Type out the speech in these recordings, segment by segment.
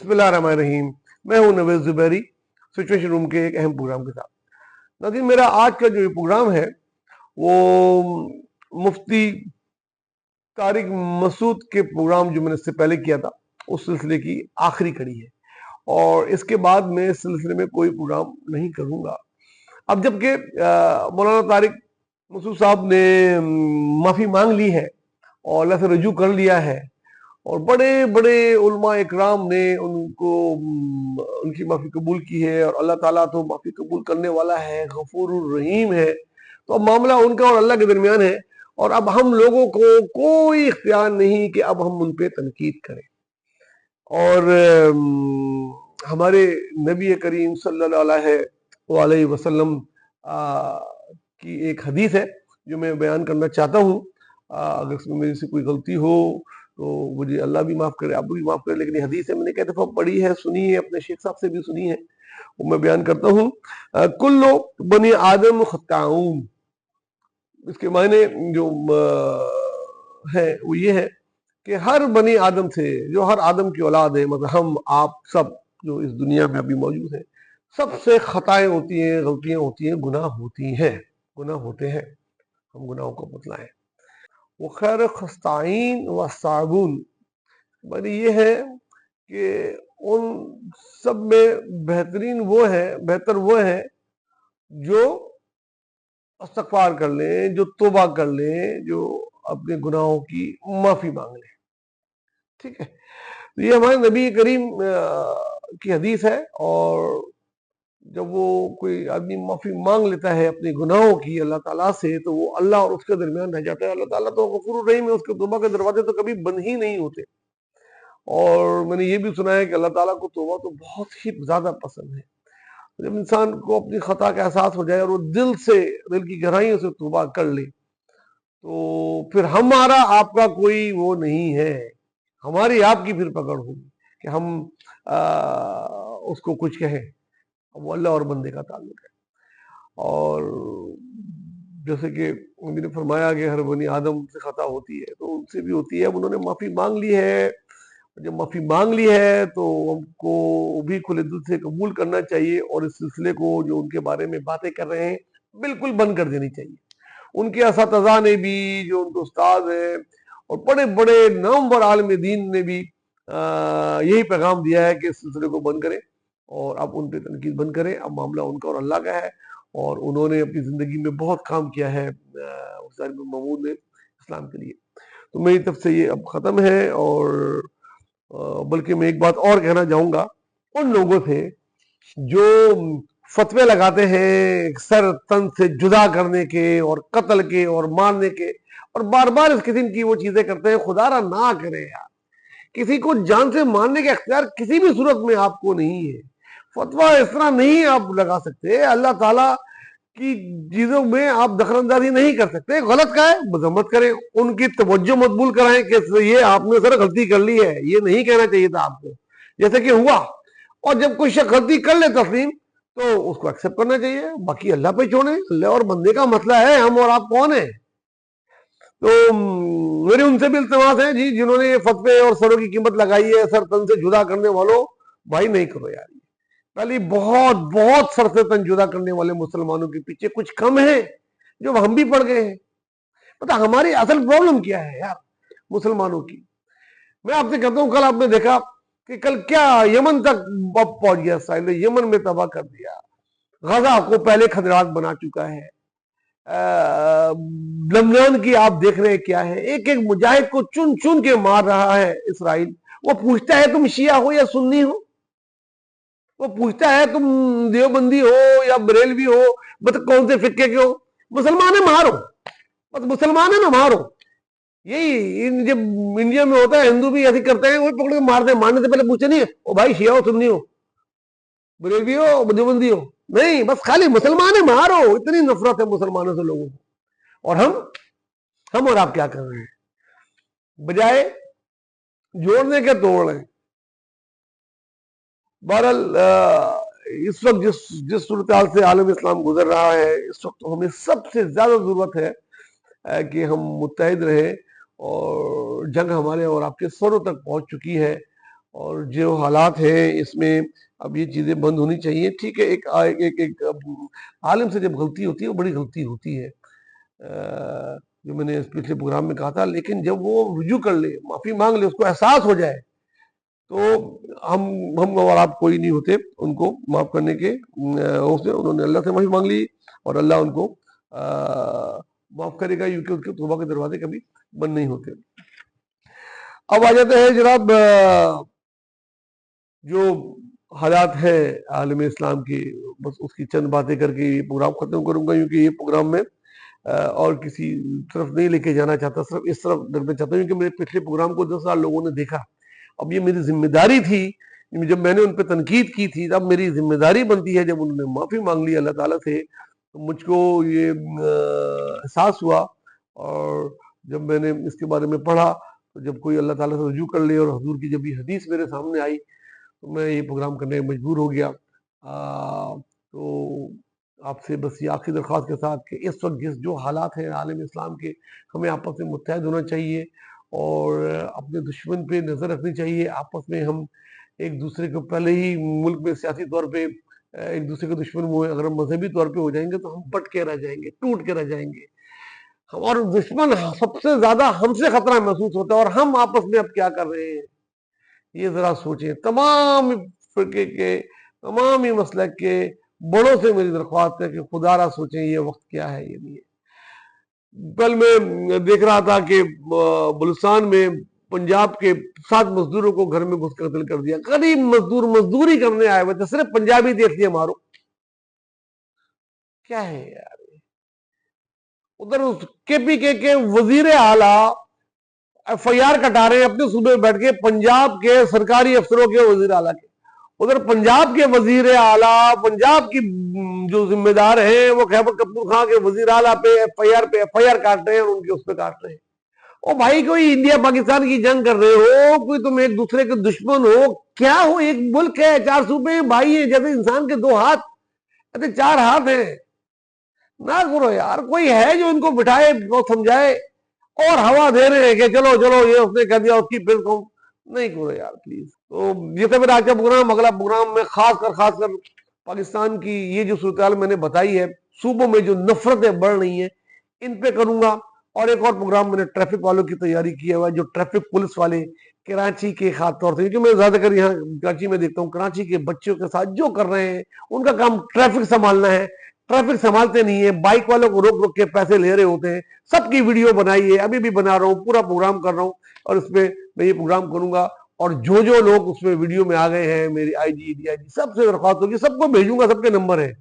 बिस्मिल्लाहिर्रहमानिर्रहीम। मैं हूं नवेद जुबैरी, सिचुएशन रूम के एक अहम प्रोग्राम के साथ। नाज़रीन, मेरा आज का जो ये प्रोग्राम है वो मुफ्ती तारिक मसूद के प्रोग्राम जो मैंने इससे पहले किया था उस सिलसिले की आखिरी कड़ी है, और इसके बाद मैं इस सिलसिले में कोई प्रोग्राम नहीं करूंगा। अब जबकि मौलाना तारिक मसूद साहब ने माफ़ी मांग ली है और अल्लाह से रजू कर लिया है, और बड़े बड़े उलमा इकराम ने उनको उनकी माफ़ी कबूल की है, और अल्लाह ताला तो माफ़ी कबूल करने वाला है, गफूरुर रहीम है। तो अब मामला उनका और अल्लाह के दरमियान है, और अब हम लोगों को कोई इख्तियार नहीं कि अब हम उन पे तनकीद करें। और हमारे नबी करीम सल्लल्लाहु अलैहि वसल्लम की एक हदीस है जो मैं बयान करना चाहता हूँ। अगर इसमें मेरी से कोई गलती हो तो मुझे अल्लाह भी माफ़ करे, आप भी माफ़ करें, लेकिन ये हदीस है, मैंने कई दफ़ा पढ़ी है, सुनी है, अपने शेख साहब से भी सुनी है, वो मैं बयान करता हूँ। कुल्लु बनी आदम खत्ताऊन, इसके मायने जो है वो ये है कि हर बनी आदम से, जो हर आदम की औलाद है, मतलब हम आप सब जो इस दुनिया में अभी मौजूद हैं, सबसे खताएं होती हैं, गलतियां होती हैं, गुनाह होती हैं, गुनाह होते हैं, हम गुनाहों को बतलाएं। वो खैर खस्ताइन व साबुन, बड़ी ये है कि उन सब में बेहतरीन वो है, बेहतर वो है जो इस्तगफार कर लें, जो तौबा कर लें, जो अपने गुनाहों की माफी मांग लें। ठीक है, तो ये हमारे नबी करीम की हदीस है, और जब वो कोई आदमी माफी मांग लेता है अपने गुनाहों की अल्लाह ताला से, तो वो अल्लाह और उसके दरमियान रह जाता है। अल्लाह ताला तो गफूर रहीम है, उसके तौबा के दरवाजे तो कभी बंद ही नहीं होते। और मैंने ये भी सुना है कि अल्लाह ताला को तौबा तो बहुत ही ज्यादा पसंद है। जब इंसान को अपनी खता का एहसास हो जाए और वो दिल से, दिल की गहराइयों से तौबा कर ले, तो फिर हमारा आपका कोई वो नहीं है, हमारी आपकी फिर पकड़ होगी कि हम उसको कुछ कहें। वो अल्लाह और बंदे का ताल्लुक है। और जैसे कि मैंने फरमाया कि हर बनी आदम से खता होती है, तो उनसे भी होती है। अब उन्होंने माफी मांग ली है, जब माफी मांग ली है तो हमको भी खुले दिल से कबूल करना चाहिए, और इस सिलसिले को जो उनके बारे में बातें कर रहे हैं बिल्कुल बंद कर देनी चाहिए। उनके असातिज़ा ने भी, जो उनके उस्ताद हैं और बड़े बड़े नामवर आलिम दीन ने भी यही पैगाम दिया है कि इस सिलसिले को बंद करें और अब उन पर तनकीद बंद करें। अब मामला उनका और अल्लाह का है, और उन्होंने अपनी ज़िंदगी में बहुत काम किया है हुसैन बिन महमूद ने इस्लाम के लिए। तो मेरी तरफ से ये अब ख़त्म है, और बल्कि मैं एक बात और कहना चाहूँगा उन लोगों से जो फतवे लगाते हैं सर तन से जुदा करने के और कत्ल के और मारने के, और बार बार इस किस्म की वो चीजें करते हैं। खुदारा ना करे यार, किसी को जान से मारने का इख्तियार किसी भी सूरत में आपको नहीं है। फतवा इस तरह नहीं आप लगा सकते, अल्लाह ताला की चीजों में आप दखलंदाजी नहीं कर सकते। गलत का है मजम्मत करें, उनकी तवज्जो मकबूल कराएं कि ये आपने सर गलती कर ली है, ये नहीं कहना चाहिए था आपको, जैसे कि हुआ। और जब कोई शख्स गलती कर ले तस्लीम, तो उसको एक्सेप्ट करना चाहिए, बाकी अल्लाह पे छोड़े, अल्लाह और बंदे का मसला है, हम और आप कौन है। तो मेरी उनसे भी इल्तिमास है जी, जिन्होंने ये फतवे और सरों की कीमत लगाई है सर तन से जुदा करने वालों, भाई नहीं करो यार। पहले बहुत बहुत सर से तन जुदा करने वाले मुसलमानों के पीछे कुछ कम है जो हम भी पड़ गए हैं। पता हमारी असल प्रॉब्लम क्या है यार मुसलमानों की। मैं आपसे कहता हूं, कल आपने देखा कि कल क्या यमन तक पहुंच गया इसराइल, यमन में तबाह कर दिया, गजा को पहले खदरात बना चुका है। लबनान की आप देख रहे हैं क्या है, एक एक मुजाहिद को चुन चुन के मार रहा है इसराइल। वो पूछता है तुम शिया हो या सुन्नी हो, वो पूछता है तुम देवबंदी हो या बरेलवी हो, मतलब कौन से फिक्के के हो, मुसलमान है मारो, बस मुसलमान है ना मारो। यही जब इंडिया में होता है, हिंदू भी ऐसे करते हैं, वही पकड़ के मारते हैं, मारने से पहले पूछते नहीं है ओ भाई शिया हो सुन्नी हो बरेलवी हो देवबंदी हो, नहीं, बस खाली मुसलमान है मारो। इतनी नफरत है मुसलमानों से लोगों को। और हम और आप क्या कर रहे हैं, बजाय जोड़ने के तोड़ रहे हैं। बहरहाल इस वक्त जिस सूरत हाल से आलम इस्लाम गुजर रहा है, इस वक्त हमें सबसे ज्यादा जरूरत है कि हम मुत्तहिद रहें, और जंग हमारे और आपके सरों तक पहुंच चुकी है। اور جو حالات ہیں اس میں اب یہ چیزیں بند ہونی چاہیے. ٹھیک ہے, ایک عالم سے جب غلطی ہوتی ہے وہ بڑی غلطی ہوتی ہے, جو میں نے پچھلے پروگرام میں کہا تھا, لیکن جب وہ رجوع کر لے, معافی مانگ لے, اس کو احساس ہو جائے, تو ہم اور آپ کوئی نہیں ہوتے ان کو معاف کرنے کے. انہوں نے اللہ سے معافی مانگ لی اور اللہ ان کو معاف کرے گا, کیونکہ ان کے توبہ کے دروازے کبھی بند نہیں ہوتے. اب آ جاتے ہیں جناب جو حالات ہے عالم اسلام کی, بس اس کی چند باتیں کر کے یہ پروگرام ختم کروں گا, کیونکہ یہ پروگرام میں اور کسی طرف نہیں لے کے جانا چاہتا, صرف اس طرف ڈرنا چاہتا ہوں, کیونکہ میرے پچھلے پروگرام کو 10 سال لوگوں نے دیکھا. اب یہ میری ذمہ داری تھی, جب میں نے ان پہ تنقید کی تھی, اب میری ذمہ داری بنتی ہے, جب انہوں نے معافی مانگ لی اللہ تعالیٰ سے, تو مجھ کو یہ احساس ہوا. اور جب میں نے اس کے بارے میں پڑھا, تو جب کوئی اللہ تعالیٰ سے رجوع کر لے, اور حضور کی جب یہ حدیث میرے سامنے آئی, تو میں یہ پروگرام کرنے میں مجبور ہو گیا. تو آپ سے بس یہ آخری درخواست کے ساتھ کہ اس وقت جو حالات ہیں عالم اسلام کے, ہمیں آپس میں متحد ہونا چاہیے اور اپنے دشمن پہ نظر رکھنی چاہیے. آپس میں ہم ایک دوسرے کو, پہلے ہی ملک میں سیاسی طور پہ ایک دوسرے کے دشمن ہوئے, اگر ہم مذہبی طور پہ ہو جائیں گے تو ہم بٹ کے رہ جائیں گے, ٹوٹ کے رہ جائیں گے. اور دشمن سب سے زیادہ ہم سے خطرہ محسوس ہوتا ہے, اور ہم آپس میں اب کیا کر رہے ہیں یہ ذرا سوچیں. تمام فرقے کے, تمام ہی مسلک کے بڑوں سے میری درخواست ہے کہ خدا را سوچیں یہ وقت کیا ہے, یہ نہیں ہے. کل میں دیکھ رہا تھا کہ بلوچستان میں پنجاب کے 7 مزدوروں کو گھر میں گھس کر قتل کر دیا. غریب مزدور مزدوری کرنے آئے ہوئے تھے, صرف پنجابی دیکھ لیے مارو. کیا ہے یار, ادھر کے پی کے وزیر اعلیٰ ایف آئی آر کٹا رہے ہیں اپنے صوبے میں بیٹھ کے, پنجاب کے سرکاری افسروں کے وزیر اعلیٰ کے. ادھر پنجاب کے وزیر اعلیٰ, پنجاب کی جو ذمہ دار ہیں وہ خیبر پختونخوا کے وزیر اعلیٰ پہ ایف آئی آر کاٹ رہے ہیں, اور ان کے اس پہ کاٹ رہے ہیں. او بھائی, کوئی انڈیا پاکستان کی جنگ کر رہے ہو, کوئی تم ایک دوسرے کے دشمن ہو, کیا ہو, ایک ملک ہے, 4 صوبے ہیں, بھائی ہیں, جیسے انسان کے 2 ہاتھ ایسے 4 ہاتھ ہیں. نہ کرو یار, کوئی ہے جو ان کو بٹھائے اور سمجھائے, اور ہوا دے رہے ہیں کہ چلو چلو یہ اس نے کہہ دیا اس کی پھر تم نہیں کرو یار پلیز. تو یہ تھا میرا آج کا پروگرام. اگلا پروگرام میں خاص کر پاکستان کی یہ جو صورتحال میں نے بتائی ہے, صوبوں میں جو نفرتیں بڑھ رہی ہیں, ان پہ کروں گا. اور ایک اور پروگرام میں نے ٹریفک والوں کی تیاری کیا ہوا ہے, جو ٹریفک پولیس والے کراچی کے خاص طور سے, کیونکہ میں زیادہ کر یہاں کراچی میں دیکھتا ہوں, کراچی کے بچوں کے ساتھ جو کر رہے ہیں, ان کا کام ٹریفک سنبھالنا ہے, ٹریفک سنبھالتے نہیں ہے, بائک والوں کو روک روک کے پیسے لے رہے ہوتے ہیں. سب کی ویڈیو بنائی ہے, ابھی بھی بنا رہا ہوں, پورا پروگرام کر رہا ہوں, اور اس میں میں یہ پروگرام کروں گا. اور جو لوگ اس میں ویڈیو میں آ گئے ہیں, میری آئی جی ڈی آئی جی سب سے درخواست ہوگی, سب کو بھیجوں گا, سب کے نمبر ہیں,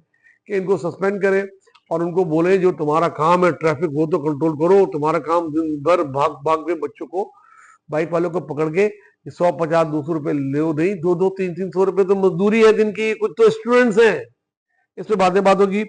کہ ان کو سسپینڈ کریں اور ان کو بولیں جو تمہارا کام ہے ٹریفک وہ تو کنٹرول کرو. تمہارا کام دن بھر بھاگ بھاگ کے بچوں کو, بائک والوں کو پکڑ کے 150 200 روپے لے نہیں, 200 300 300 روپے تو مزدوری ہے دن کی. کچھ تو اسٹوڈنٹس ہیں, اس پہ بات ہوگی.